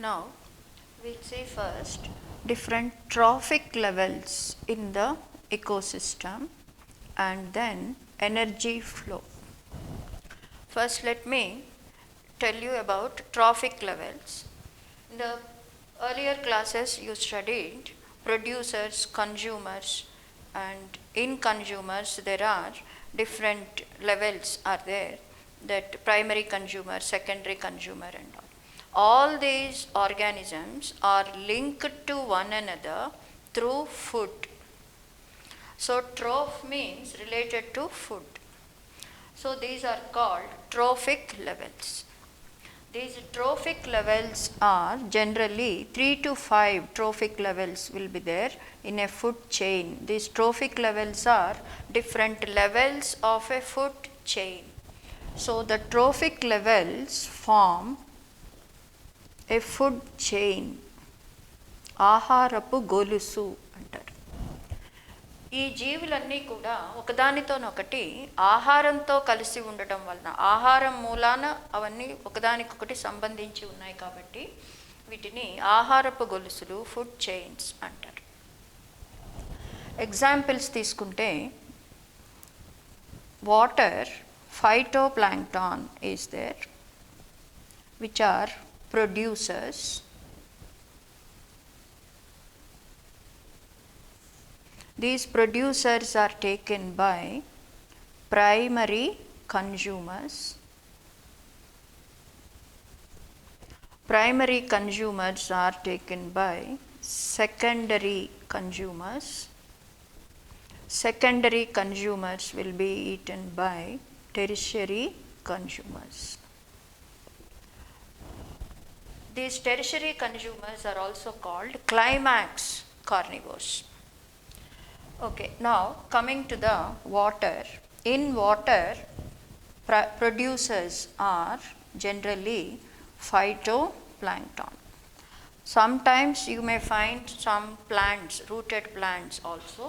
Now, we'll see first different trophic levels in the ecosystem and then energy flow. First, let me tell you about trophic levels. In the earlier classes, you studied producers, consumers, and in consumers there are different levels are there, that primary consumer, secondary consumer and all. All these organisms are linked to one another through food. So troph means related to food. So these are called trophic levels. These trophic levels are generally 3 to 5 trophic levels will be there in a food chain. These trophic levels are different levels of a food chain. So the trophic levels form a food chain. ఆహారపు గొలుసు అంటారు. ఈ జీవులన్నీ కూడా ఒకదానితోనొకటి ఆహారంతో కలిసి ఉండటం వలన, ఆహారం మూలాన అవన్నీ ఒకదానికొకటి సంబంధించి ఉన్నాయి కాబట్టి వీటిని ఆహారపు గొలుసులు, ఫుడ్ చైన్స్ అంటారు. ఎగ్జాంపుల్స్ తీసుకుంటే water, phytoplankton is there, which are producers. These producers are taken by primary consumers. Primary consumers are taken by secondary consumers. Secondary consumers will be eaten by tertiary consumers. These tertiary consumers are also called climax carnivores. Okay, now coming to the water. In water, producers are generally phytoplankton. Sometimes you may find some plants, rooted plants also,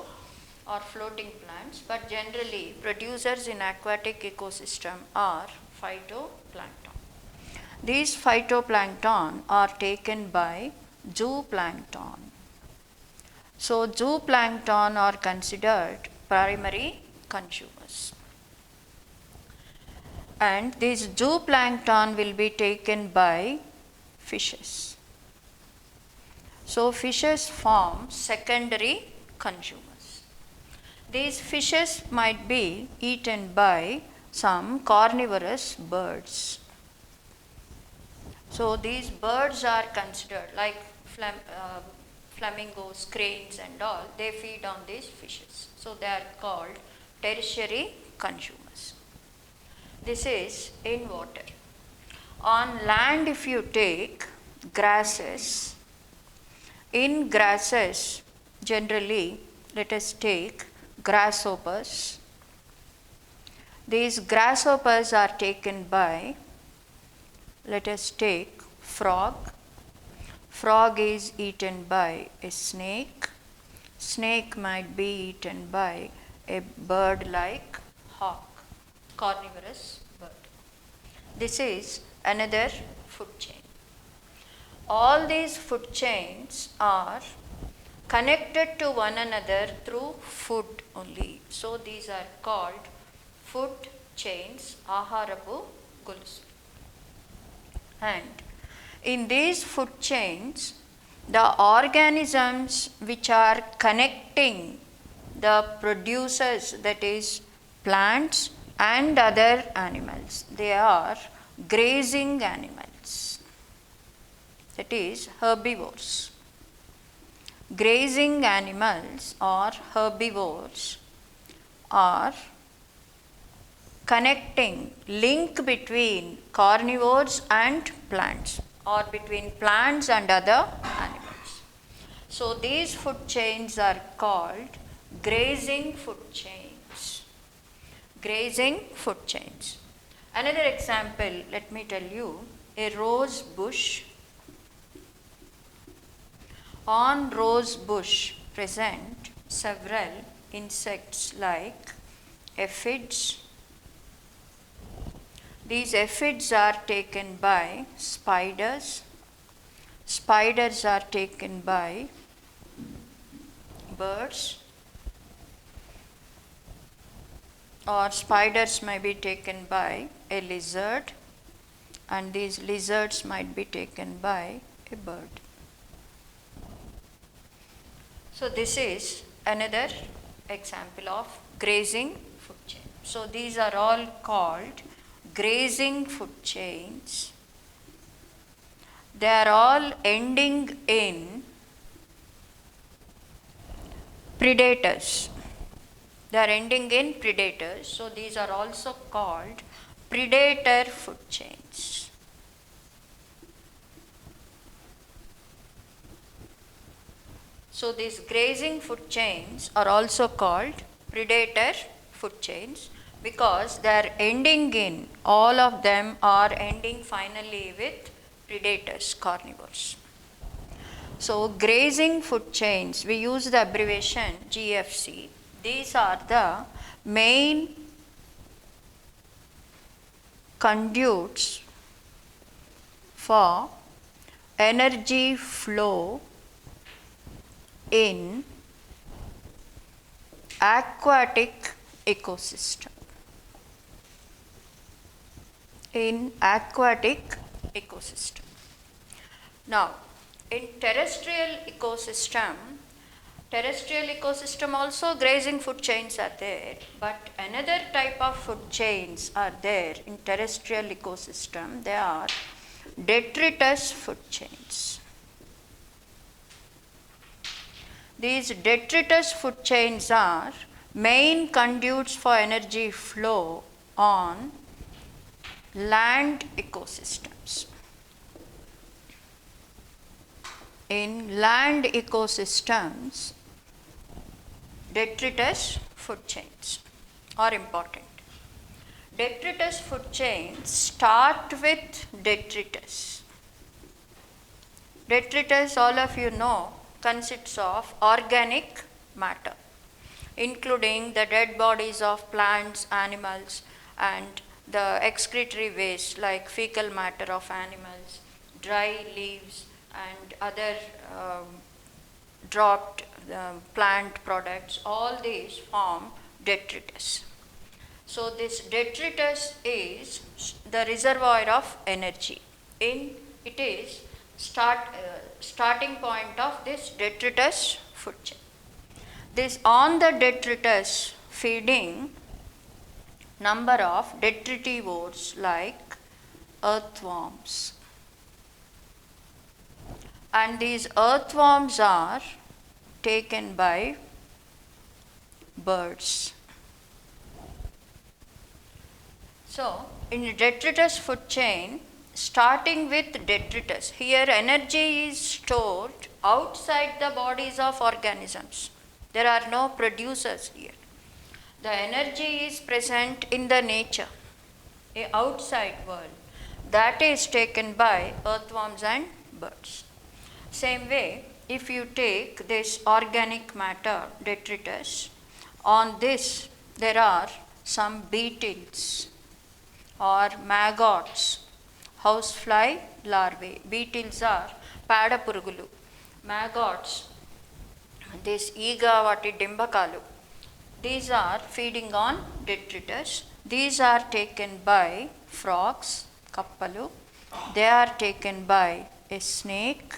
or floating plants, but generally producers in aquatic ecosystem are phytoplankton. These phytoplankton are taken by zooplankton. So zooplankton are considered primary consumers. And these zooplankton will be taken by fishes. So fishes form secondary consumers. These fishes might be eaten by some carnivorous birds. So these birds are considered like flamingos, cranes and all, they feed on these fishes. So they are called tertiary consumers. This is in water. On land, if you take grasses, in grasses generally let us take grasshoppers. These grasshoppers are taken by, let us take frog. Frog is eaten by a snake. Snake might be eaten by a bird like hawk, carnivorous bird. This is another food chain. All these food chains are connected to one another through food only. So these are called food chains, aharapu golusu. And in these food chains, the organisms which are connecting the producers, that is plants and other animals, they are grazing animals, that is herbivores. Grazing animals or herbivores are connecting, link between carnivores and plants, or between plants and other animals. So these food chains are called grazing food chains. Grazing food chains. Another example, let me tell you, a rose bush. On rose bush present several insects like aphids. These aphids are taken by spiders. spiders are taken by birds, or spiders may be taken by a lizard, and these lizards might be taken by a bird. So this is another example of grazing food chain. So these are all called grazing food chains. They are all ending in predators. They are ending in predators. So these are also called predator food chains. So these grazing food chains are also called predator food chains because they are ending in, all of them are ending finally with predators, carnivores. So grazing food chains, we use the abbreviation GFC. These are the main conduits for energy flow in aquatic ecosystem. In aquatic ecosystem. Now, in terrestrial ecosystem also grazing food chains are there, but another type of food chains are there in terrestrial ecosystem. They are detritus food chains. These detritus food chains are main conduits for energy flow on land ecosystems. In land ecosystems, detritus food chains are important. Detritus food chains start with detritus. Detritus, all of you know, consists of organic matter, including the dead bodies of plants, animals, and the excretory waste like fecal matter of animals, dry leaves, and other dropped plant products. All these form detritus. So this detritus is the reservoir of energy. It is starting point of this detritus food chain. This on the detritus feeding number of detritivores like earthworms. And these earthworms are taken by birds. So, in the detritus food chain, starting with detritus, here energy is stored outside the bodies of organisms. There are no producers here. The energy is present in the nature, a outside world. That is taken by earthworms and birds. Same way, if you take this organic matter, detritus, on this there are some beetles or maggots, housefly larvae. Beetles are padapurugulu. Maggots, this 𝗂𝗽𝗿𝗺𝗀𝗃𝗃. These are feeding on detritus. These are taken by frogs, kappalu. They are taken by a snake,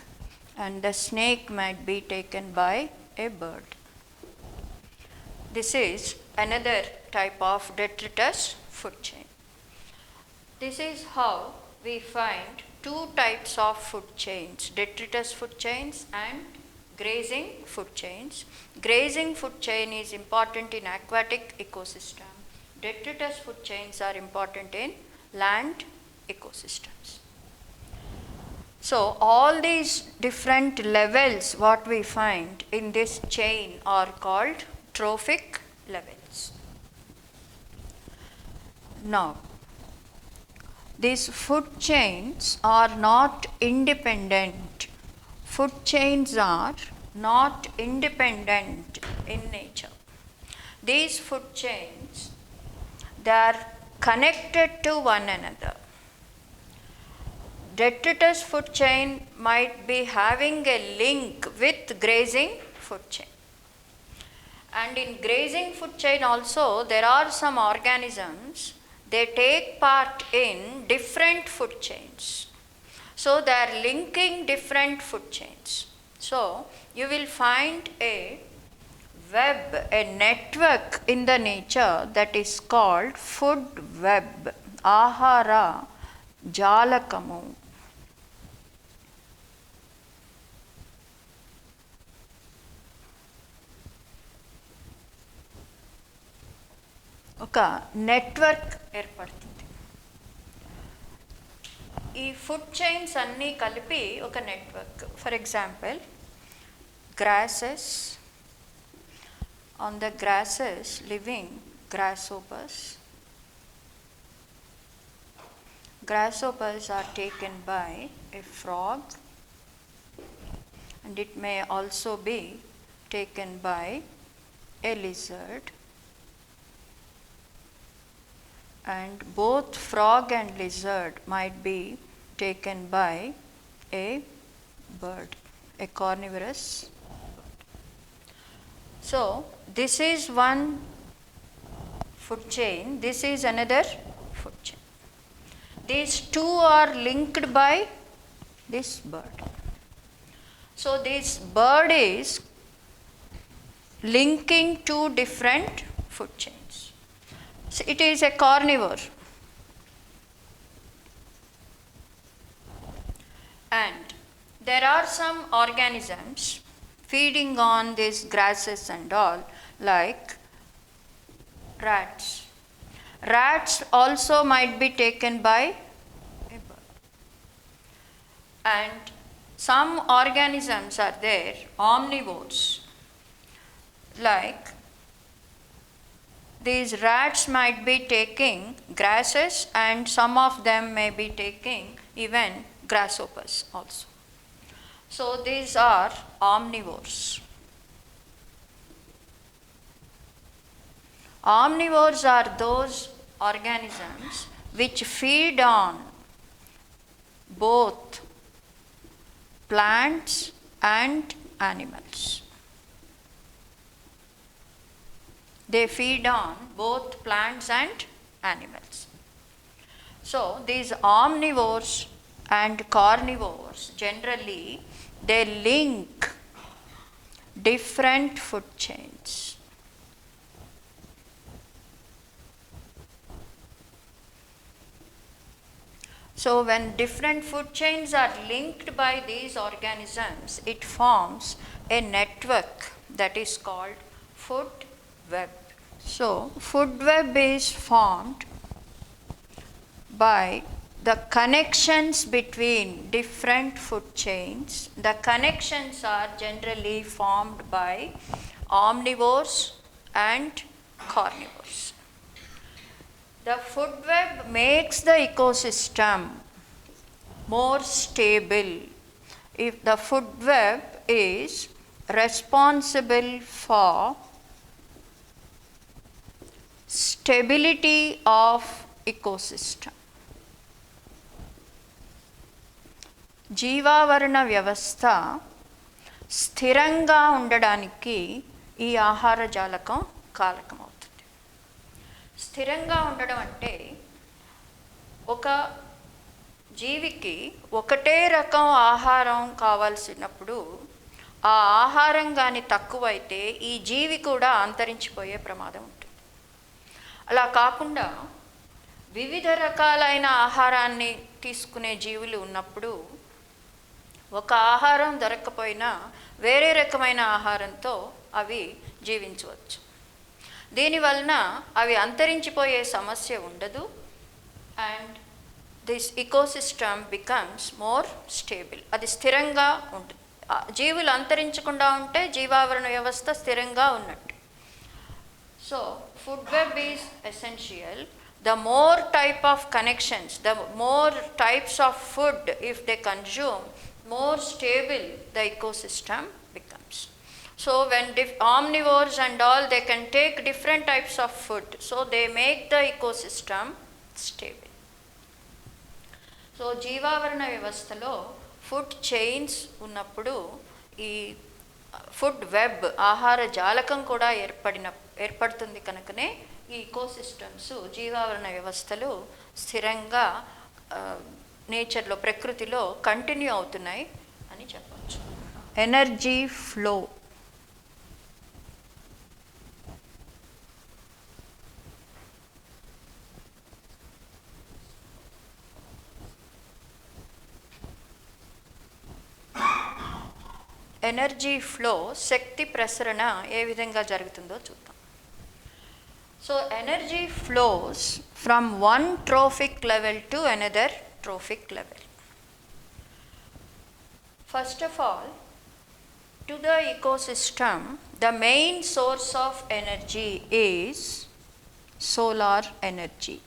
and the snake might be taken by a bird. This is another type of detritus food chain. This is how we find two types of food chains, detritus food chains and grazing food chains. Grazing food chain is important in aquatic ecosystem. Detritus food chains are important in land ecosystems. So all these different levels what we find in this chain are called trophic levels. Now, these food chains are not independent. Food chains are not independent in nature. These food chains, they are connected to one another. detritus food chain might be having a link with grazing food chain. And in grazing food chain also there are some organisms, they take part in different food chains. So they are linking different food chains. So you will find a web, a network in the nature that is called food web, ahara jalakamu. ఒక network ఏర్పడుతుంది. ఈ food chains అన్నీ కలిపి ఒక network. For example grasses, on the grasses living grasshoppers. Grasshoppers are taken by a frog, and it may also be taken by a lizard, and both frog and lizard might be taken by a bird, a carnivorous. So this is one food chain, this is another food chain. These two are linked by this bird. So this bird is linking two different food chains. So it is a carnivore. And there are some organisms feeding on these grasses and all, like rats. Rats also might be taken by a bird. And some organisms are there, omnivores, like these rats might be taking grasses, and some of them may be taking even grasshoppers also. So these are omnivores. Omnivores are those organisms which feed on both plants and animals. They feed on both plants and animals. So these omnivores and carnivores generally they link different food chains. So when different food chains are linked by these organisms, it forms a network that is called food web. So food web is formed by the connections between different food chains. The connections are generally formed by omnivores and carnivores. The food web makes the ecosystem more stable. If the food web is responsible for stability of ecosystem. జీవావరణ వ్యవస్థ స్థిరంగా ఉండడానికి ఈ ఆహార జాలకం కారకమవుతుంది. స్థిరంగా ఉండడం అంటే ఒక జీవికి ఒకటే రకం ఆహారం కావాల్సినప్పుడు ఆ ఆహారం కానీ తక్కువైతే ఈ జీవి కూడా అంతరించిపోయే ప్రమాదం ఉంటుంది. అలా కాకుండా వివిధ రకాలైన ఆహారాన్ని తీసుకునే జీవులు ఉన్నప్పుడు ఒక ఆహారం దొరక్కపోయినా వేరే రకమైన ఆహారంతో అవి జీవించవచ్చు. దీనివలన అవి అంతరించిపోయే సమస్య ఉండదు. And this ecosystem becomes more stable. అది స్థిరంగా ఉంటుంది. జీవులు అంతరించకుండా ఉంటే జీవావరణ వ్యవస్థ స్థిరంగా ఉన్నట్టు. So food web is essential. The more type of connections, the more types of food if they consume, more stable the ecosystem becomes. So when omnivores and all, they can take different types of food, so they make the ecosystem stable. So జీవావరణ వ్యవస్థలో food chains ఉన్నప్పుడు ఈ food web ఆహార జాలకం కూడా ఏర్పడుతుంది కనుకనే ఈ ecosystems జీవావరణ వ్యవస్థలు స్థిరంగా నేచర్లో ప్రకృతిలో కంటిన్యూ అవుతున్నాయి అని చెప్పవచ్చు. Energy flow. ఎనర్జీ ఫ్లో శక్తి ప్రసరణ ఏ విధంగా జరుగుతుందో చూద్దాం. So energy flows from one trophic level to another trophic level. First of all, to the ecosystem, the main source of energy is solar energy.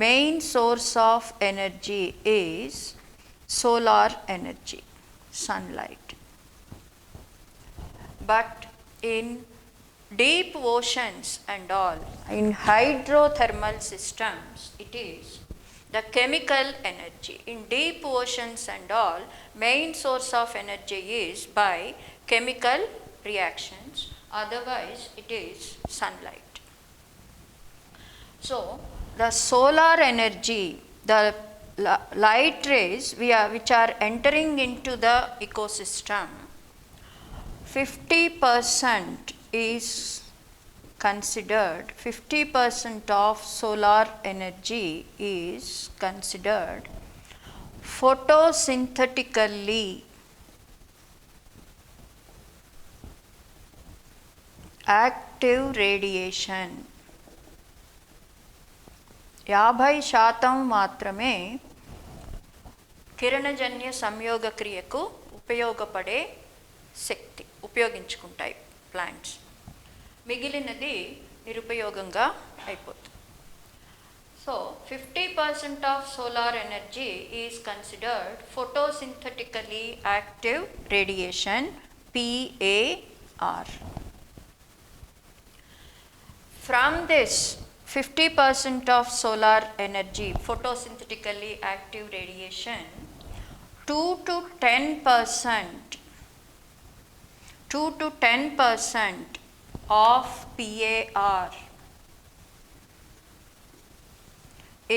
Main source of energy is solar energy, sunlight. But in deep oceans and all, in hydrothermal systems, it is the chemical energy. In deep oceans and all, main source of energy is by chemical reactions, otherwise it is sunlight. So the solar energy, the light rays which are entering into the ecosystem, 50% is considered, 50% of solar energy is considered photosynthetically active radiation. 50% మాత్రమే కిరణజన్య సంయోగ క్రియకు ఉపయోగపడే శక్తి ఉపయోగించుకుంటాయి plants. మిగిలినది నిరుపయోగంగా అయిపోతుంది. So 50% of solar energy is considered photosynthetically active radiation, PAR. From this 50% of solar energy, photosynthetically active radiation, 2 to 10% of PAR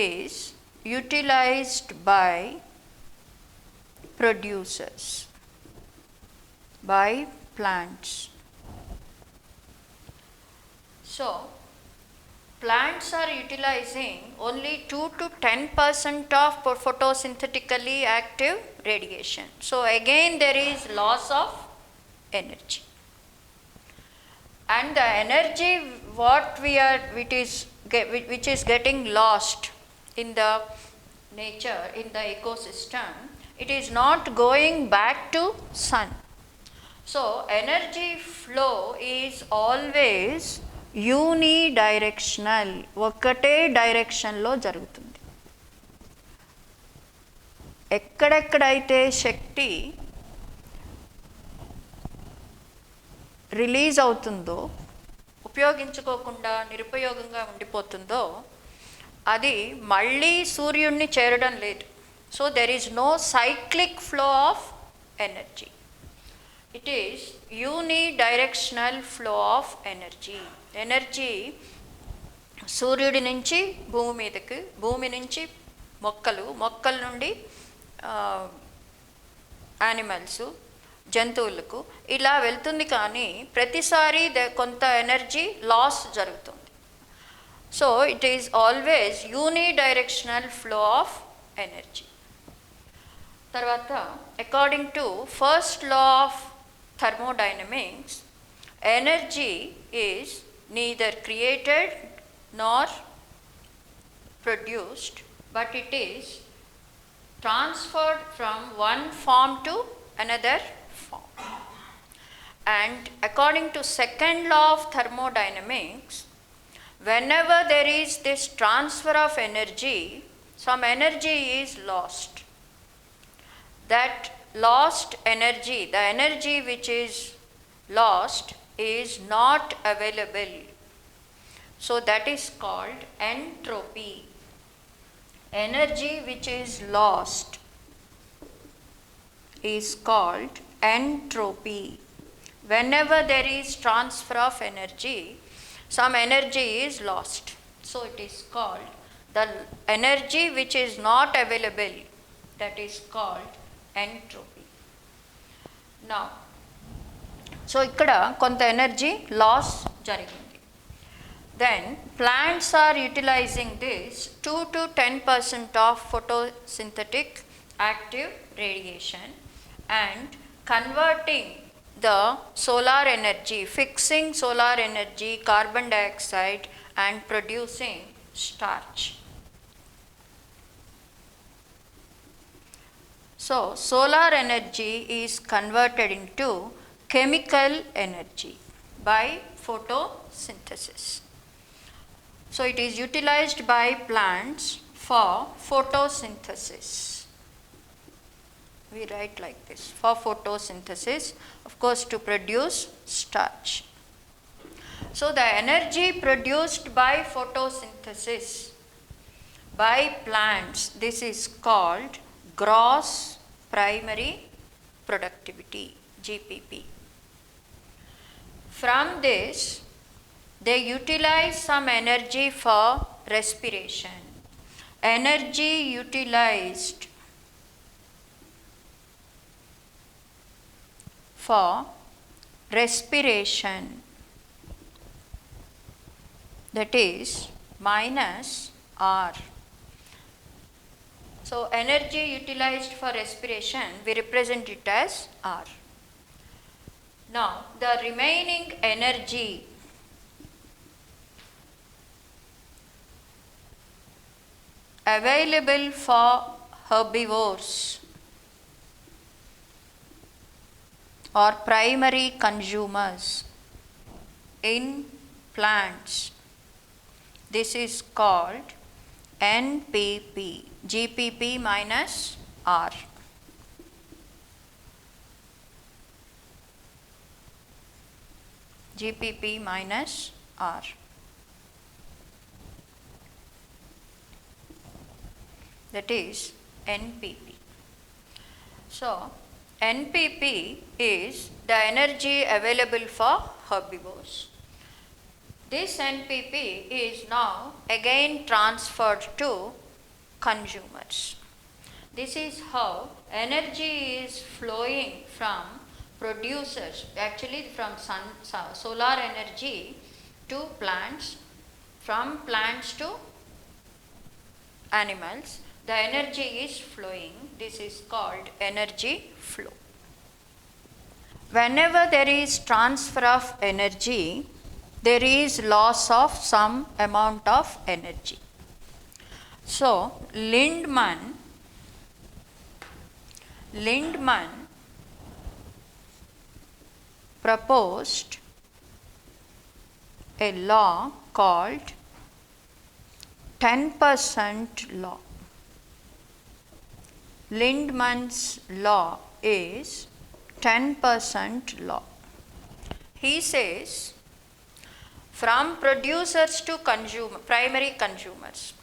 is utilized by producers, by plants. So plants are utilizing only 2 to 10% of photosynthetically active radiation. So again there is loss of energy. And the energy which is getting lost in the nature, in the ecosystem, it is not going back to sun. So energy flow is always unidirectional, ఒకటే డైరెక్షన్లో జరుగుతుంది. ఎక్కడెక్కడైతే శక్తి release అవుతుందో, ఉపయోగించుకోకుండా నిరుపయోగంగా ఉండిపోతుందో, అది మళ్ళీ సూర్యుడిని చేరడం లేదు. So there is no cyclic flow of energy. It is unidirectional flow of energy. Energy సూర్యుడి నుంచి భూమి మీదకి, భూమి నుంచి మొక్కల నుండి యానిమల్స్, జంతువులకు ఇలా వెళ్తుంది. కానీ ప్రతిసారి కొంత ఎనర్జీ లాస్ జరుగుతుంది. So it is always unidirectional flow of energy. తర్వాత according to first law of thermodynamics, energy is neither created nor produced, but it is transferred from one form to another form. And according to second law of thermodynamics, whenever there is this transfer of energy, some energy is lost. That lost energy, the energy which is lost, is not available. So that is called entropy. energy which is lost is called entropy. Whenever there is transfer of energy, some energy is lost. So it is called the energy which is not available, that is called entropy. Now, so ikkada konta energy loss jarigindi. Then plants are utilizing this 2 to 10% of photosynthetic active radiation and converting the solar energy, fixing solar energy, carbon dioxide and producing starch. So solar energy is converted into chemical energy by photosynthesis. So it is utilized by plants for photosynthesis. We write like this, for photosynthesis, of course to produce starch. So the energy produced by photosynthesis by plants, this is called gross primary productivity, GPP. From this, they utilize some energy for respiration. Energy utilized for respiration, that is minus R. So energy utilized for respiration, we represent it as R. Now the remaining energy available for herbivores or primary consumers in plants, this is called NPP, GPP minus R. GPP minus R. That is NPP. So NPP is the energy available for herbivores. This NPP is now again transferred to consumers. This is how energy is flowing from producers, actually from solar energy to plants, from plants to animals. The energy is flowing. This is called energy flow. Whenever there is transfer of energy, there is loss of some amount of energy. So Lindman proposed a law called 10% law. Lindman's law is 10% law. He says from producers to primary consumers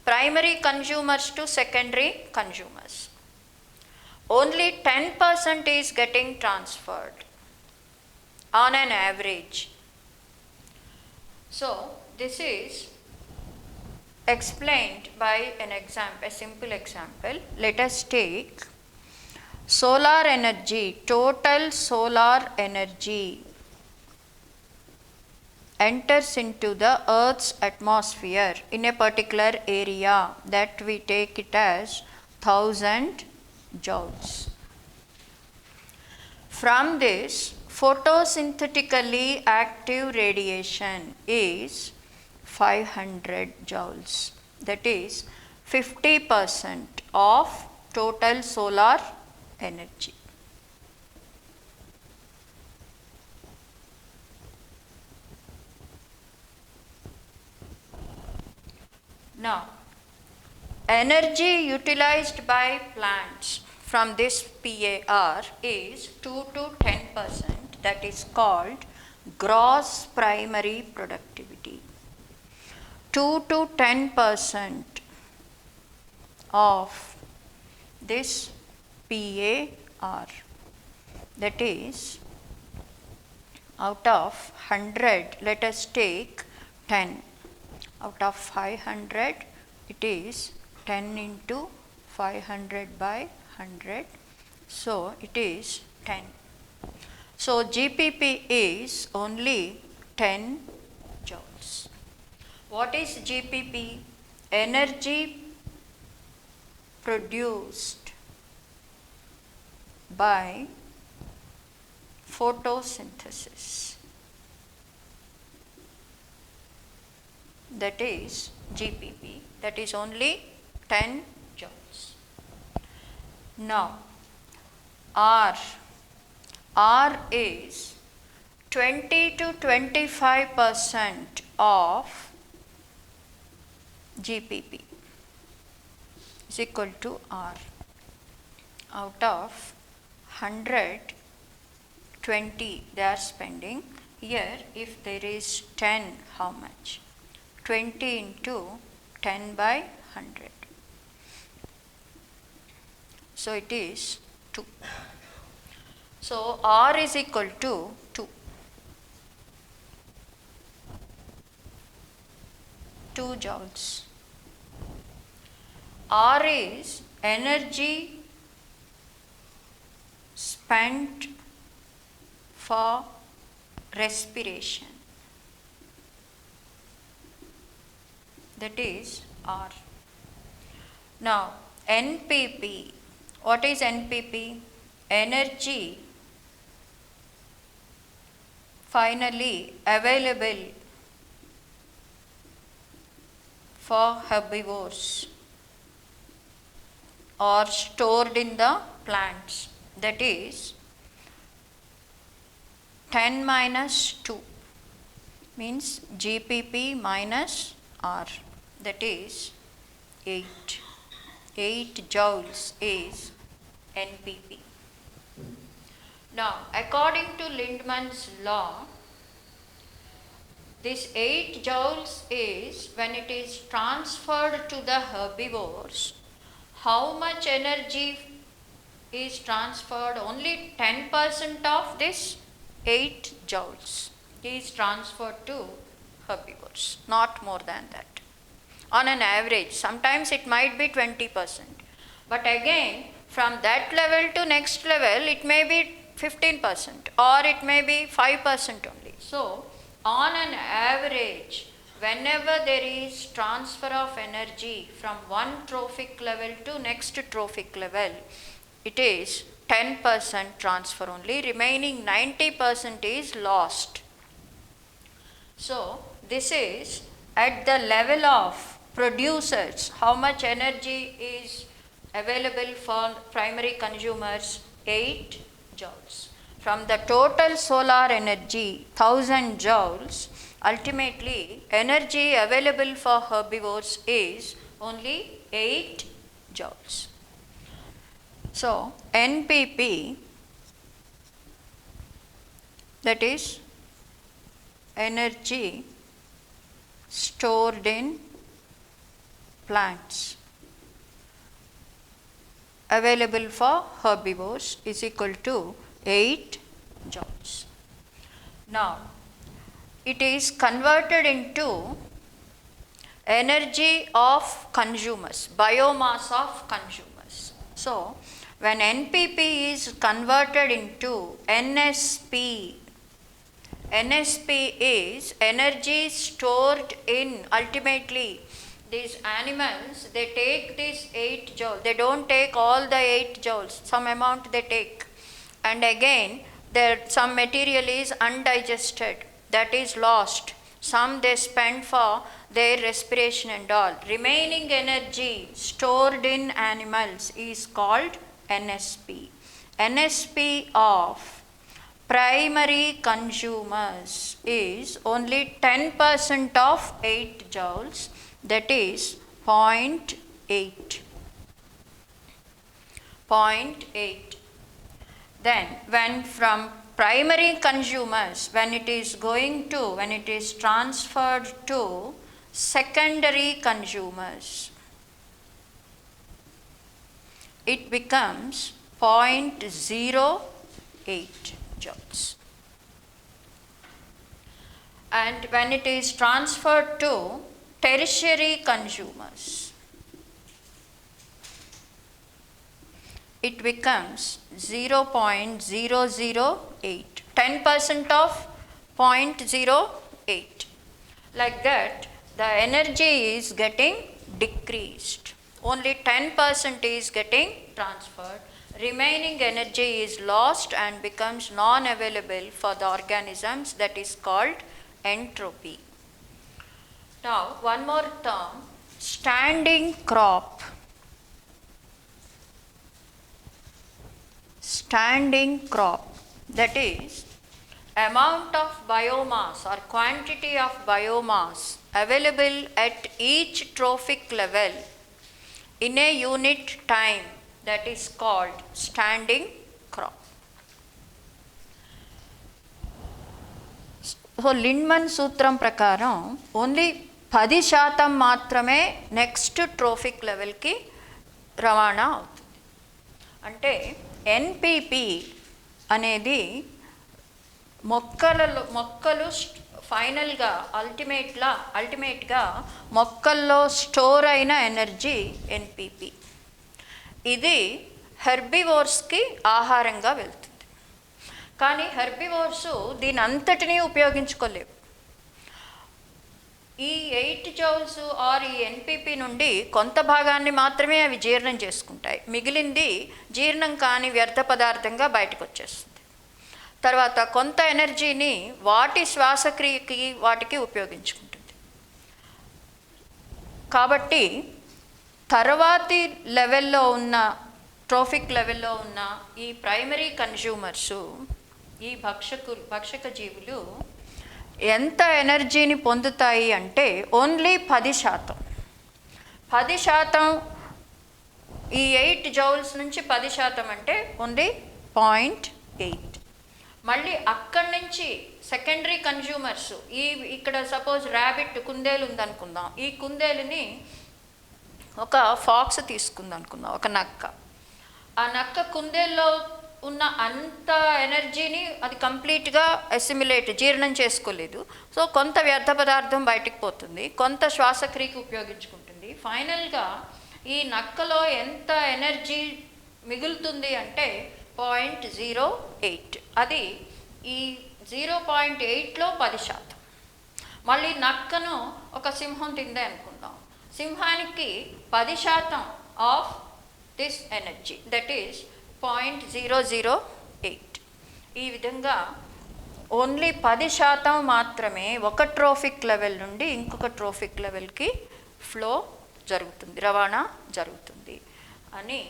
to secondary consumers, only 10% is getting transferred on an average. So this is explained by an example, a simple example. Let us take solar energy, total solar energy enters into the Earth's atmosphere in a particular area, that we take it as 1000 joules. From this, photosynthetically active radiation is 500 joules, that is 50% of total solar energy. Now, energy utilized by plants from this PAR is 2 to 10%, that is called gross primary productivity. 2 to 10% of this PAR. That is, out of 100, let us take 10. Out of 500, it is 10 into 500 by 100. So, it is 10. So, GPP is only 10 joules. What is GPP? Energy produced by photosynthesis. That is GPP. That is only 10 joules. Now, R is 20 to 25% of GPP is equal to R. Out of 100, 20 they are spending. Here, if there is 10, how much? 20 into 10 by 100. So, it is 2. So, R is equal to 2. 2 joules. R is energy spent for respiration. That is R. Now, NPP. What is NPP? Energy finally available for herbivores or stored in the plants. That is 10 minus 2 means GPP minus R. That is 8. 8 joules is NPP. Now, according to Lindman's law, this 8 joules is when it is transferred to the herbivores. How much energy is transferred? Only 10% of this 8 joules is transferred to herbivores, not more than that. On an average, sometimes it might be 20%. But again, from that level to next level, it may be 15% or it may be 5% only. So, on an average, whenever there is transfer of energy from one trophic level to next trophic level, it is 10% transfer only, remaining 90% is lost. So, this is at the level of producers, how much energy is available for primary consumers? 8 joules. From the total solar energy, 1000 joules, ultimately energy available for herbivores is only 8 joules. So, NPP, that is energy stored in plants available for herbivores is equal to 8 joules. Now, it is converted into energy of consumers, biomass of consumers. So, when NPP is converted into NSP, NSP is energy stored in, ultimately these animals, they take this 8 joules, they don't take all the 8 joules, some amount they take, and again there some material is undigested, that is lost, some they spend for their respiration and all. Remaining energy stored in animals is called NSP. NSP of primary consumers is only 10% of 8 joules, that is 0.8. 0.8. Then when from primary consumers, when it is transferred to secondary consumers, it becomes 0.08 joules. And when it is transferred to tertiary consumers, it becomes 0.008, 10% of 0.08. Like that, the energy is getting decreased. Only 10% is getting transferred. Remaining energy is lost and becomes non-available for the organisms. That is called entropy. Now, one more term, standing crop. Standing crop, that is amount of biomass or quantity of biomass available at each trophic level in a unit time, that is called standing crop. So Lindeman సూత్రం ప్రకారం only 10% మాత్రమే next trophic లెవెల్కి రవాణా అవుతుంది. అంటే NPP అనేది మొక్కలు ఫైనల్గా అల్టిమేట్గా మొక్కల్లో స్టోర్ అయిన ఎనర్జీ ఎన్పిపి. ఇది హెర్బివోర్స్కి ఆహారంగా వెళ్తుంది. కానీ హెర్బివోర్స్ దీని అంతటినీ ఉపయోగించుకోలేవు. ఈ 8 joules ఆర్ ఈ ఎన్పిపి నుండి కొంత భాగాన్ని మాత్రమే అవి జీర్ణం చేసుకుంటాయి. మిగిలింది జీర్ణం కాని వ్యర్థ పదార్థంగా బయటకు వచ్చేస్తుంది. తర్వాత కొంత ఎనర్జీని వాటి శ్వాసక్రియకి వాటికి ఉపయోగించుకుంటుంది. కాబట్టి తర్వాతి లెవెల్లో ఉన్న ట్రోఫిక్ లెవెల్లో ఉన్న ఈ ప్రైమరీ కన్జ్యూమర్సు, ఈ భక్షక జీవులు ఎంత ఎనర్జీని పొందుతాయి అంటే ఓన్లీ 10%. 10% ఈ 8 joules నుంచి 10% అంటే ఓన్లీ 0.8. మళ్ళీ అక్కడి నుంచి సెకండరీ కన్జ్యూమర్స్, ఇక్కడ సపోజ్ ర్యాబిట్ కుందేలు ఉందనుకుందాం. ఈ కుందేలుని ఒక ఫాక్స్ తీసుకుందనుకుందాం, ఒక నక్క. ఆ నక్క కుందేల్లో ఉన్న అంత ఎనర్జీని అది కంప్లీట్గా జీర్ణం చేసుకోలేదు. సో కొంత వ్యర్థ పదార్థం బయటికి పోతుంది, కొంత శ్వాసక్రియకి ఉపయోగించుకుంటుంది. ఫైనల్గా ఈ నక్కలో ఎంత ఎనర్జీ మిగులుతుంది అంటే 0.08. అది ఈ 0.8లో 10%. మళ్ళీ నక్కను ఒక సింహం తిందే అనుకుందాం. సింహానికి 10% of this energy, that is 0.008. ఈ విధంగా ఓన్లీ 10% మాత్రమే ఒక ట్రోఫిక్ లెవెల్ నుండి ఇంకొక ట్రోఫిక్ లెవెల్కి ఫ్లో జరుగుతుంది, రవాణా జరుగుతుంది అని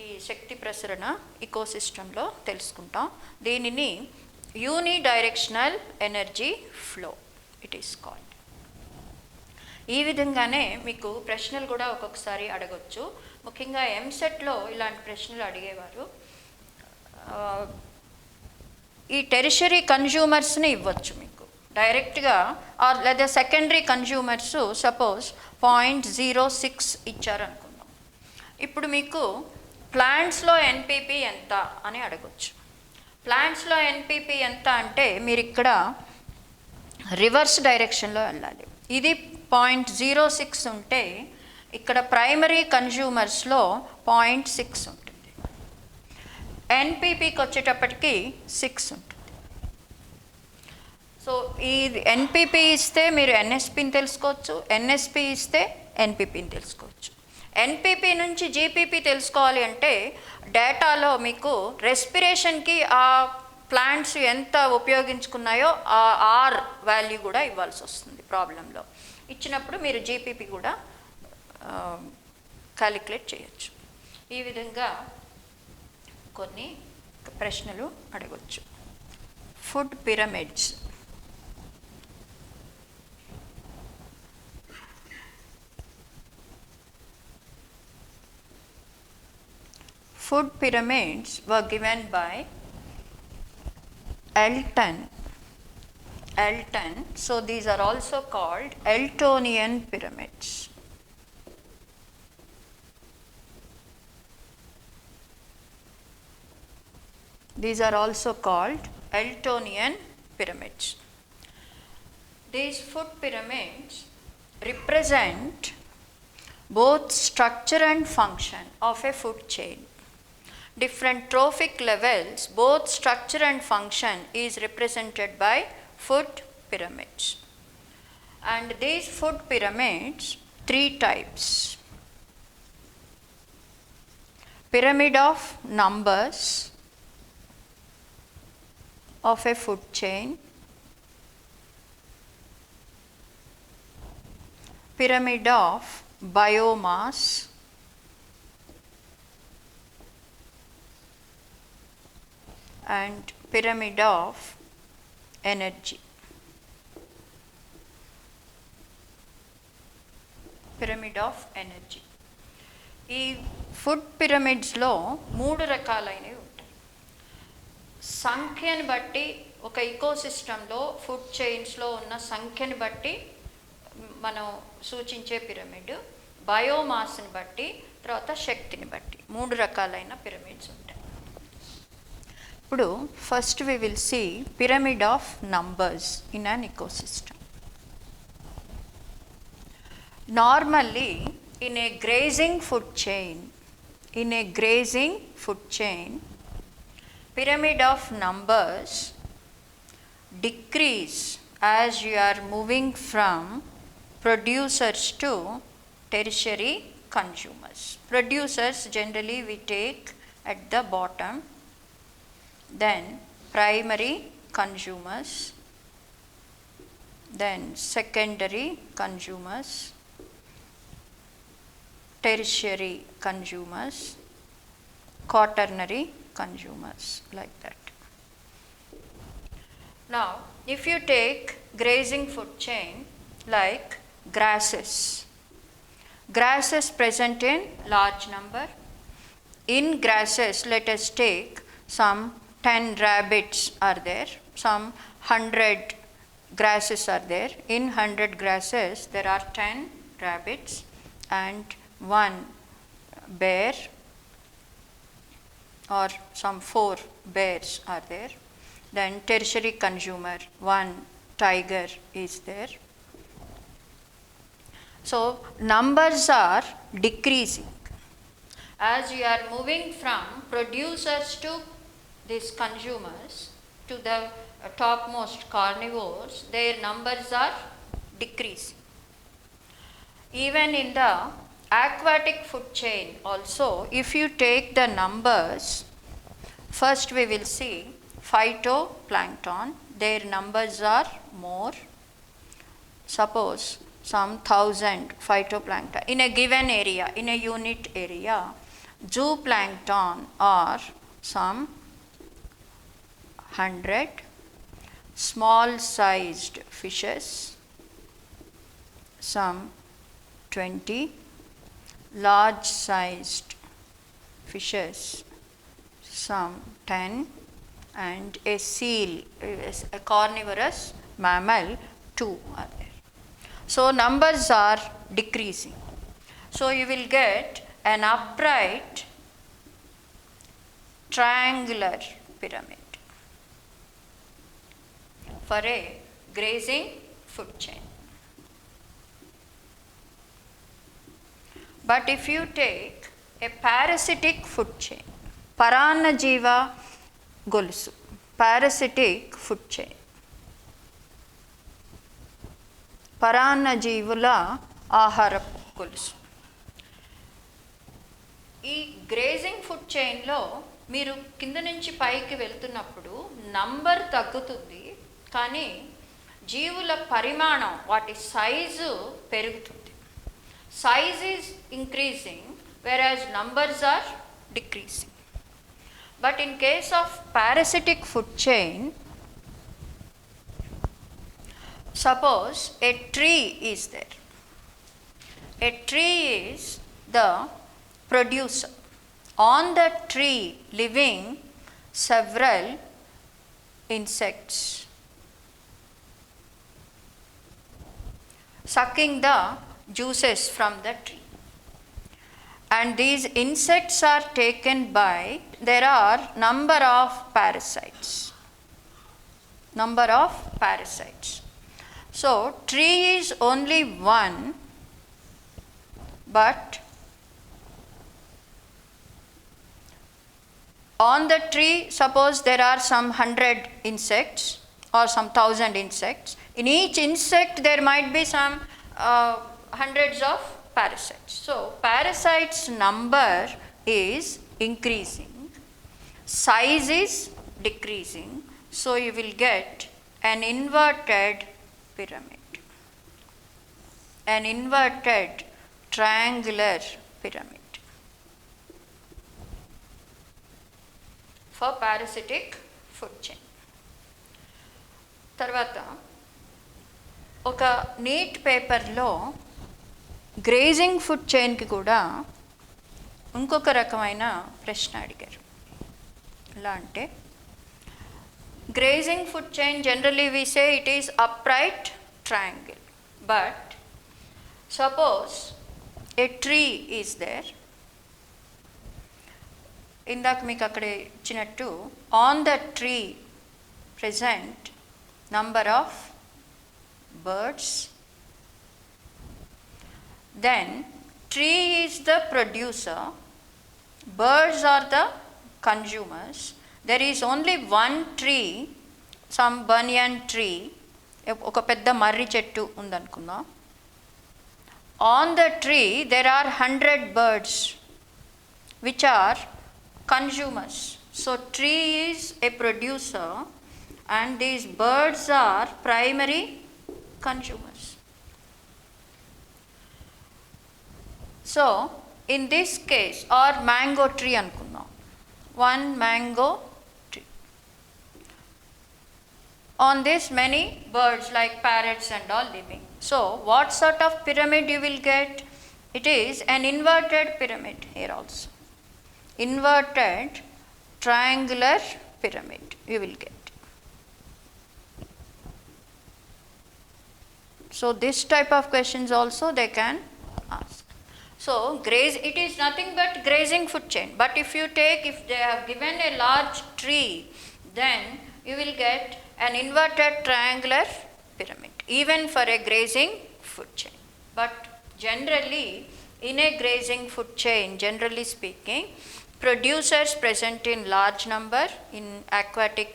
ఈ శక్తి ప్రసరణ ఇకోసిస్టంలో తెలుసుకుంటాం. దీనిని unidirectional energy flow it is called. ఈ విధంగానే మీకు ప్రశ్నలు కూడా ఒక్కొక్కసారి అడగొచ్చు. ముఖ్యంగా ఎంసెట్లో ఇలాంటి ప్రశ్నలు అడిగేవారు. ఈ టెరిషరీ కన్జ్యూమర్స్ని ఇవ్వచ్చు మీకు డైరెక్ట్గా, ఆర్ లేదా సెకండరీ కన్జ్యూమర్స్ సపోజ్ 0.06 ఇచ్చారనుకుందాం. ఇప్పుడు మీకు ప్లాంట్స్లో ఎన్పిపి ఎంత అని అడగొచ్చు. ప్లాంట్స్లో ఎన్పిపి ఎంత అంటే మీరు ఇక్కడ రివర్స్ డైరెక్షన్లో వెళ్ళాలి. ఇది 0.06 ఉంటే ఇక్కడ ప్రైమరీ కన్జ్యూమర్స్లో 0.6 ఉంటుంది. ఎన్పిపికి వచ్చేటప్పటికి 6 ఉంటుంది. సో ఈ ఎన్పిపి ఇస్తే మీరు ఎన్ఎస్పిని తెలుసుకోవచ్చు, ఎన్ఎస్పి ఇస్తే ఎన్పిపిని తెలుసుకోవచ్చు. ఎన్పిపి నుంచి జీపీపీ తెలుసుకోవాలి అంటే డేటాలో మీకు రెస్పిరేషన్కి ఆ ప్లాంట్స్ ఎంత ఉపయోగించుకున్నాయో ఆ ఆర్ వాల్యూ కూడా ఇవ్వాల్సి వస్తుంది. ప్రాబ్లంలో ఇచ్చినప్పుడు మీరు జీపీపీ కూడా క్యాలిక్యులేట్ చేయొచ్చు. ఈ విధంగా కొన్ని ప్రశ్నలు అడగవచ్చు. Food pyramids. Food pyramids were given by Elton. So these are also called Eltonian pyramids. These are also called Eltonian pyramids. These food pyramids represent both structure and function of a food chain. Different trophic levels, both structure and function is represented by food pyramids. And these food pyramids, three types. Pyramid of numbers of a food chain, pyramid of biomass, and pyramid of energy. Pyramid of energy. ఈ food పిరమిడ్స్లో మూడు రకాలైనవి ఉంటాయి. సంఖ్యను బట్టి ఒక ఇకోసిస్టంలో food చైన్స్లో ఉన్న సంఖ్యను బట్టి మనం సూచించే పిరమిడ్, బయోమాస్ని బట్టి, తర్వాత శక్తిని బట్టి మూడు రకాలైన పిరమిడ్స్ ఉంటాయి. ఇప్పుడు first we will see pyramid of numbers in an ecosystem. Normally in a grazing food chain, pyramid of numbers decrease as you are moving from producers to tertiary consumers. Producers generally we take at the bottom, then primary consumers, then secondary consumers, tertiary consumers, quaternary consumers, like that. Now, if you take grazing food chain like grasses present in large number. In grasses, let us take some 10 rabbits are there, some 100 grasses are there. In 100 grasses, there are 10 rabbits and 1 bear, or some 4 bears are there. Then tertiary consumer, 1 tiger is there. So numbers are decreasing. As you are moving from producers to these consumers, to the topmost carnivores, their numbers are decreasing. Even in the aquatic food chain also, if you take the numbers, first we will see phytoplankton, their numbers are more. Suppose some 1000 phytoplankton in a given area, in a unit area. Zooplankton are some 100, small sized fishes some 20, large sized fishes some 10, and a seal, a carnivorous mammal, 2 are there. So numbers are decreasing. So you will get an upright triangular pyramid for a grazing food chain. But if you take a parasitic food chain, పరాన్నజీవ గొలుసు, parasitic food chain, పరాన్నజీవుల ఆహారపు గొలుసు. ఈ grazing food చైన్లో మీరు కింద నుంచి పైకి వెళ్తున్నప్పుడు number తగ్గుతుంది, కానీ జీవుల పరిమాణం, వాటి సైజు పెరుగుతుంది. Size is increasing whereas numbers are decreasing. But in case of parasitic food chain, suppose a tree is there. A tree is the producer. On the tree living several insects sucking the juices from the tree. and these insects are taken by, there are number of parasites. Number of parasites. So, tree is only one, but on the tree, suppose there are some 100 insects or some 1000 insects. In each insect, there might be some hundreds of parasites. So, parasites number is increasing, size is decreasing. So, you will get an inverted pyramid, an inverted triangular pyramid for parasitic food chain. తర్వాత ఒక neat పేపర్లో grazing food చైన్కి కూడా ఇంకొక రకమైన ప్రశ్న అడిగారు. ఎలా అంటే, grazing food chain, generally we say it is upright triangle, but suppose a tree is there. ఇందాక మీకు అక్కడ ఇచ్చినట్టు on the tree present number of birds, then tree is the producer, birds are the consumers. There is only one tree, some banyan tree, ఒక పెద్ద మర్రి చెట్టు ఉందనుకుందాం. On the tree there are 100 birds which are consumers. So tree is a producer and these birds are primary consumers. So in this case, or mango tree అనుకుందాం, one mango tree. On this many birds like parrots and all living. So what sort of pyramid you will get? It is an inverted pyramid here also. Inverted triangular pyramid you will get. So this type of questions also they can ask. So it is nothing but grazing food chain. But if they have given a large tree, then you will get an inverted triangular pyramid, even for a grazing food chain. But generally, in a grazing food chain, generally speaking, producers present in large number in aquatic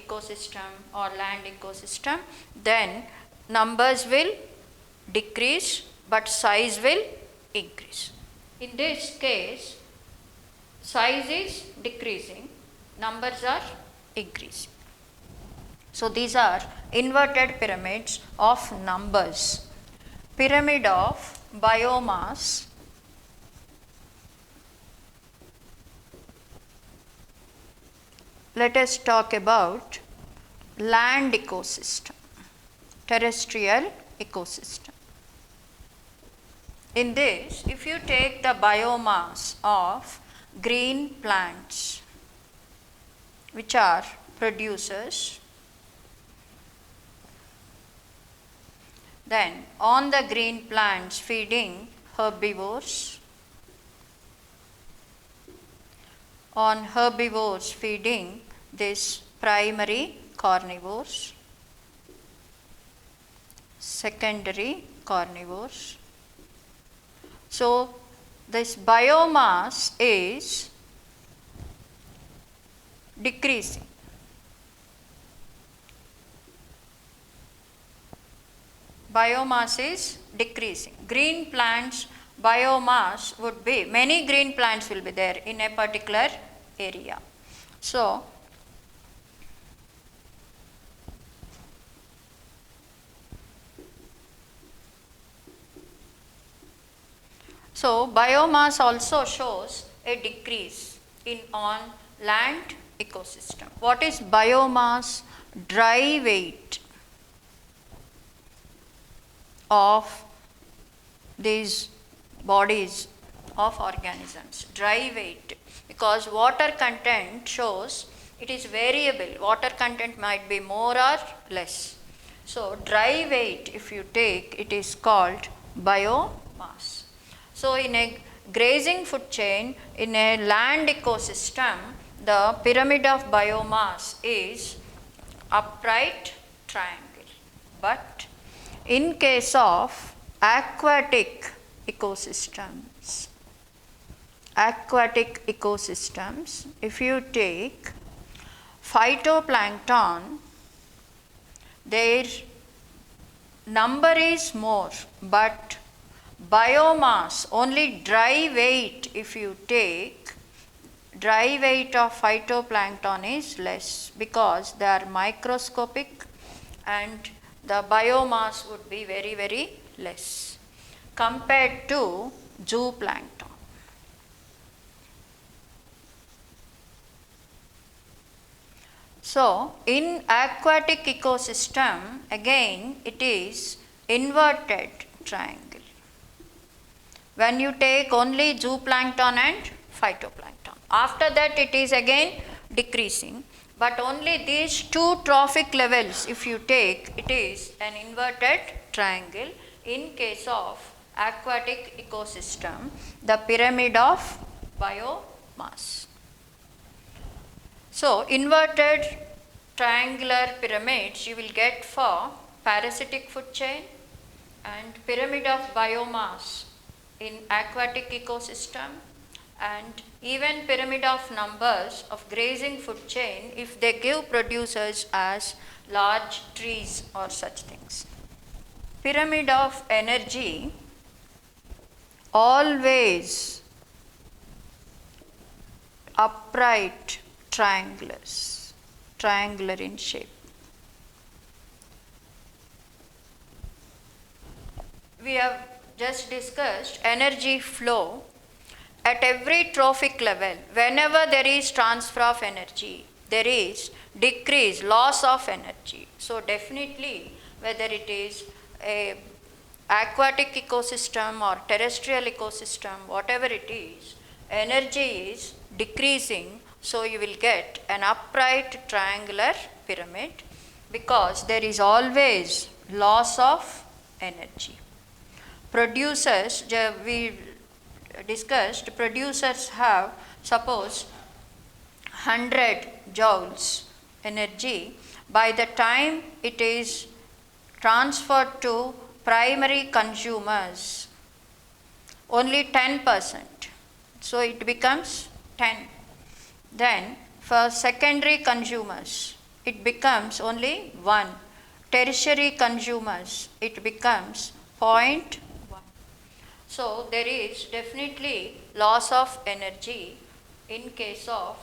ecosystem or land ecosystem, then numbers will decrease but size will increase. In this case, size is decreasing, numbers are increasing. So these are inverted pyramids of numbers. Pyramid of biomass. Let us talk about land ecosystem, terrestrial ecosystem. In this, if you take the biomass of green plants, which are producers, then on the green plants feeding herbivores, on herbivores feeding this primary carnivores, secondary carnivores. So this biomass is decreasing. Biomass is decreasing. Green plants biomass would be, many green plants will be there in a particular area. So biomass also shows a decrease on land ecosystem. What is biomass? Dry weight of these bodies of organisms, dry weight, because water content shows it is variable, water content might be more or less. So dry weight, if you take, it is called biomass. So in grazing food chain in a land ecosystem, the pyramid of biomass is upright triangle. But in case of aquatic ecosystems, if you take phytoplankton, their number is more, but biomass, only dry weight, if you take, dry weight of phytoplankton is less because they are microscopic and the biomass would be very, very less compared to zooplankton. So, in aquatic ecosystem, again it is inverted triangle. When you take only zooplankton and phytoplankton, after that it is again decreasing, but only these two trophic levels if you take, it is an inverted triangle in case of aquatic ecosystem, the pyramid of biomass. So, inverted triangular pyramids you will get for parasitic food chain and pyramid of biomass in aquatic ecosystem, and even pyramid of numbers of grazing food chain if they give producers as large trees or such things. Pyramid of energy always upright triangular in shape. We have just discussed energy flow. At every trophic level, whenever there is transfer of energy, there is decrease, loss of energy. So definitely, whether it is a aquatic ecosystem or terrestrial ecosystem, whatever it is, energy is decreasing. So you will get an upright triangular pyramid because there is always loss of energy. Producers, we discussed, producers have suppose 100 joules energy. By the time it is transferred to primary consumers, only 10%. So it becomes 10. Then for secondary consumers, it becomes only 1. Tertiary consumers, it becomes 0.1. So there is definitely loss of energy in case of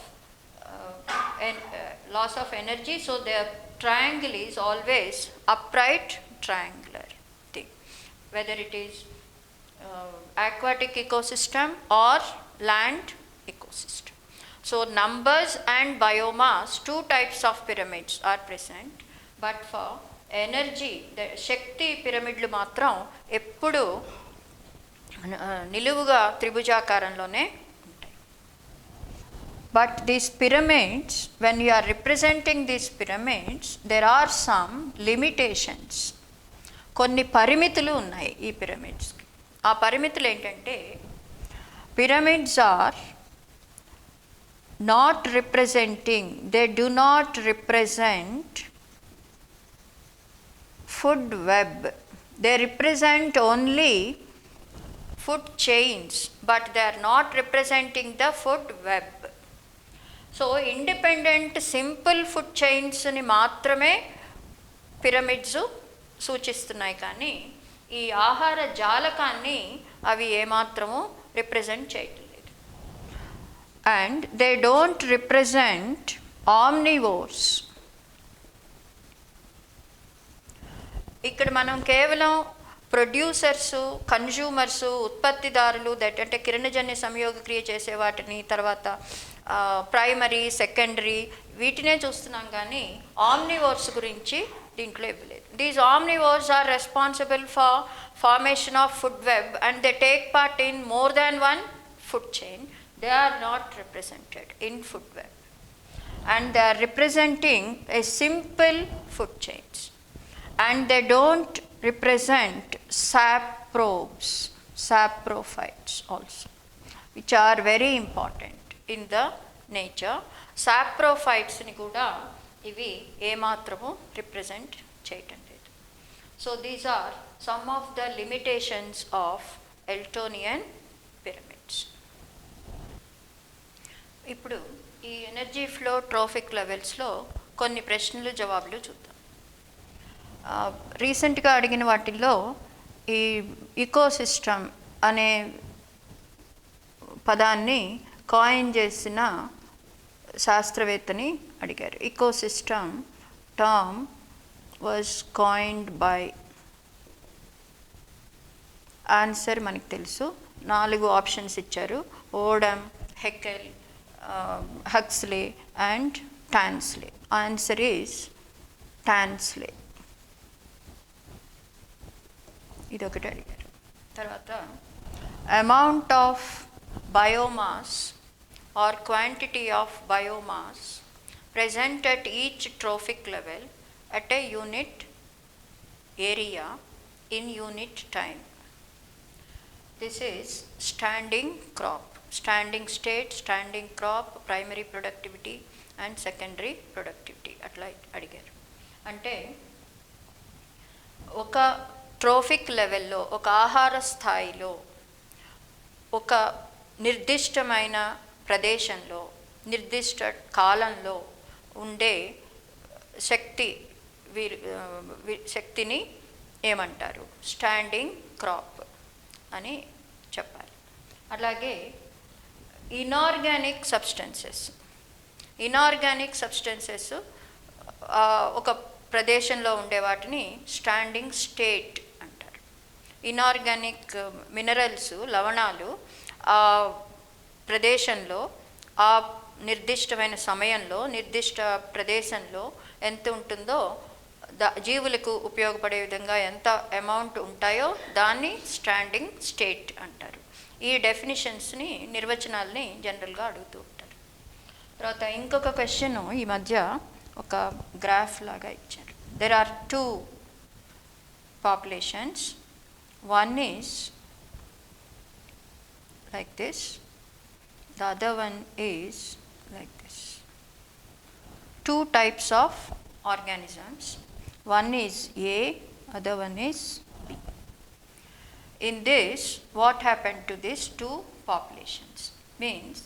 loss of energy. So the triangle is always upright triangular thing, whether it is aquatic ecosystem or land ecosystem. So numbers and biomass, two types of pyramids are present, but for energy, the Shakti pyramidlu matram eppudu నిలువుగా త్రిభుజాకారంలోనే ఉంటాయి. But these pyramids, when you are representing these pyramids, there are some limitations. కొన్ని పరిమితులు ఉన్నాయి ఈ పిరమిడ్స్కి. ఆ పరిమితులు ఏంటంటే, pyramids are not representing, they do not represent food web. They represent only food chains, but they are not representing the food web. So independent simple food chains ni మాత్రమే pyramids సూచిస్తున్నాయి, కానీ ఈ ఆహార జాలకాన్ని అవి ఏమాత్రము రిప్రజెంట్ చేయటం లేదు. And they don't represent omnivores. ఇక్కడ మనం కేవలం ప్రొడ్యూసర్సు, కన్జ్యూమర్సు, ఉత్పత్తిదారులు, దట్ అంటే కిరణజన్య సంయోగ క్రియ చేసే వాటిని, తర్వాత ప్రైమరీ, సెకండరీ వీటినే చూస్తున్నాం, కానీ ఆమ్నివోర్స్ గురించి దీంట్లో ఇవ్వలేదు. These omnivores are responsible for formation of food web and they take part in more than one food chain. They are not represented in food web and they are representing a simple food chains, and they don't represent saprobes, saprophytes also. which are very important in the nature. Saprophytes-ni kuda ivi ఏమాత్రము represent చేయటం లేదు. So these are some of the limitations of Eltonian pyramids. ఇప్పుడు ఈ energy flow trophic లెవెల్స్లో కొన్ని ప్రశ్నలు జవాబులు చూద్దాం. రీసెంట్గా అడిగిన వాటిల్లో ఈ ఇకోసిస్టమ్ అనే పదాన్ని కాయిన్ చేసిన శాస్త్రవేత్తని అడిగారు. Ecosystem term was coined by, answer మనకు తెలుసు. 4 ఆప్షన్స్ ఇచ్చారు: Odum, Haeckel, Huxley and Tansley. Answer is Tansley. ఇదొకటి అడిగారు. తర్వాత amount of biomass or quantity of biomass present at each trophic level at a unit area in unit time. This is standing crop, standing state, standing crop, primary productivity and secondary productivity atla adigaru. Ante oka trophic level lo, oka ఆహార స్థాయిలో, ఒక నిర్దిష్టమైన ప్రదేశంలో, నిర్దిష్ట కాలంలో ఉండే శక్తిని ఏమంటారు? స్టాండింగ్ క్రాప్ అని చెప్పాలి. అలాగే ఇనార్గానిక్ సబ్స్టెన్సెస్ ఒక ప్రదేశంలో ఉండే వాటిని స్టాండింగ్ స్టేట్ అంటారు. ఇనార్గానిక్ మినరల్స్, లవణాలు ఆ ప్రదేశంలో, ఆ నిర్దిష్టమైన సమయంలో, నిర్దిష్ట ప్రదేశంలో ఎంత ఉంటుందో, జీవులకు ఉపయోగపడే విధంగా ఎంత అమౌంట్ ఉంటాయో దాన్ని స్టాండింగ్ స్టేట్ అంటారు. ఈ డెఫినిషన్స్ని, నిర్వచనాలని జనరల్గా అడుగుతూ ఉంటారు. తర్వాత ఇంకొక క్వశ్చన్ ఈ మధ్య ఒక గ్రాఫ్ లాగా ఇచ్చారు. There are 2 populations. One is like this, the other one is like this. 2 types of organisms. One is A, other one is B. In this, what happened to these 2 populations? Means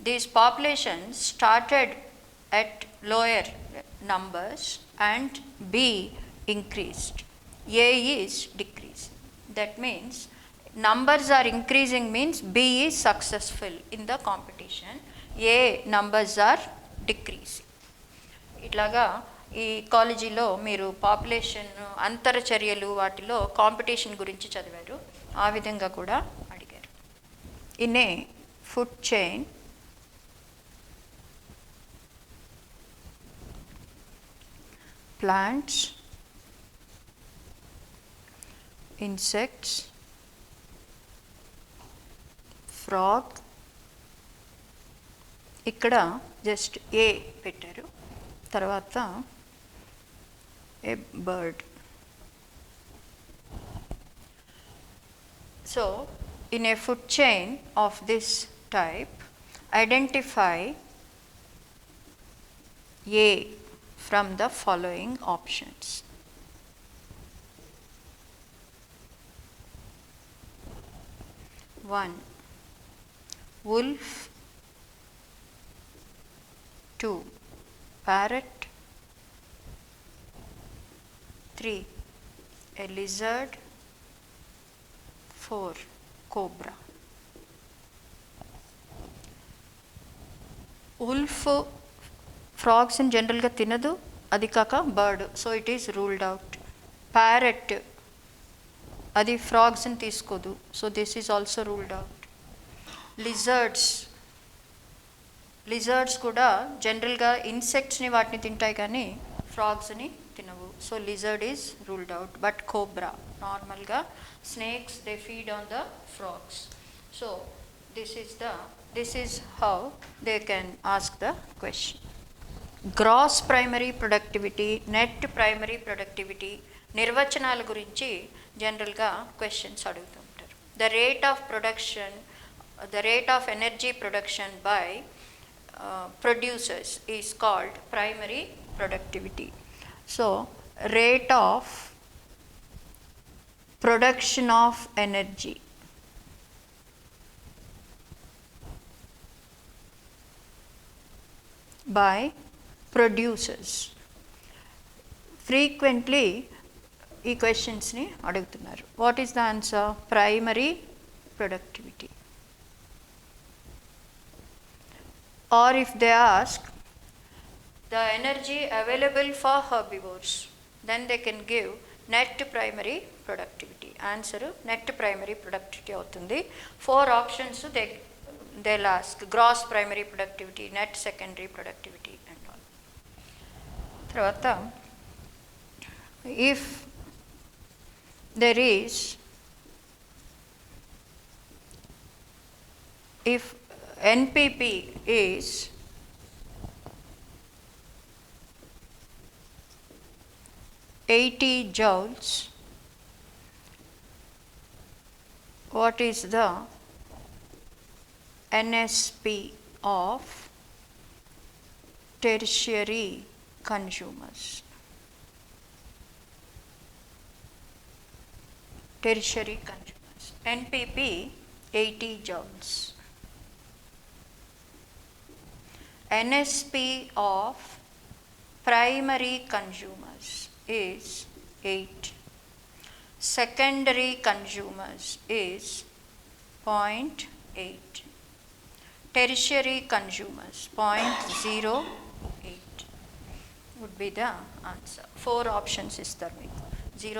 these populations started at lower numbers and B increased. A is decreased. That means numbers are increasing means B is successful in the competition. A numbers are decreasing. ఇట్లాగా ఈ ఎకాలజీలో మీరు population, అంతరచర్యలు, వాటిలో competition గురించి చదివారు. ఆ విధంగా కూడా అడిగారు. In a food chain plants, insects, frog, ఇక్కడ జస్ట్ ఏ పెట్టారు, తర్వాత ఏ bird. So in a food chain of this type identify A from the following options. One, wolf. 2, parrot. 3, a lizard. 4, cobra. Wolf frogs in general ga tinadu, adi kaka bird, so it is ruled out. Parrot అది ఫ్రాగ్స్ని తీసుకోదు, so this is also ruled out. Lizards కూడా జనరల్గా ఇన్సెక్ట్స్ని వాటిని తింటాయి కానీ ఫ్రాగ్స్ని తినవు, so lizard is ruled out. But cobra, నార్మల్గా snakes they feed on the frogs. So this is how they can ask the question. Gross primary productivity, net primary productivity నిర్వచనాల గురించి జనరల్గా క్వశ్చన్స్ అడుగుతుంటారు. The rate of production the rate of energy production by producers is called primary productivity. So, rate of production of energy by producers. Frequently ఈ క్వశ్చన్స్ని అడుగుతున్నారు. What is the answer? Primary productivity. Or if they ask the energy available for herbivores, then they can give net primary productivity. Answer net primary productivity అవుతుంది. 4 options they'll ask: gross primary productivity, net secondary productivity and all. తర్వాత if there is, if NPP is �80 joules, what is the NSP of tertiary consumers? Tertiary consumers. NPP 80 joules. NSP of primary consumers is 8. Secondary consumers is 0.8. Tertiary consumers 0.08 would be the answer. 4 options is there.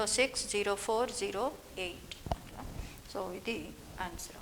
06, 04, 08. So, this is the answer.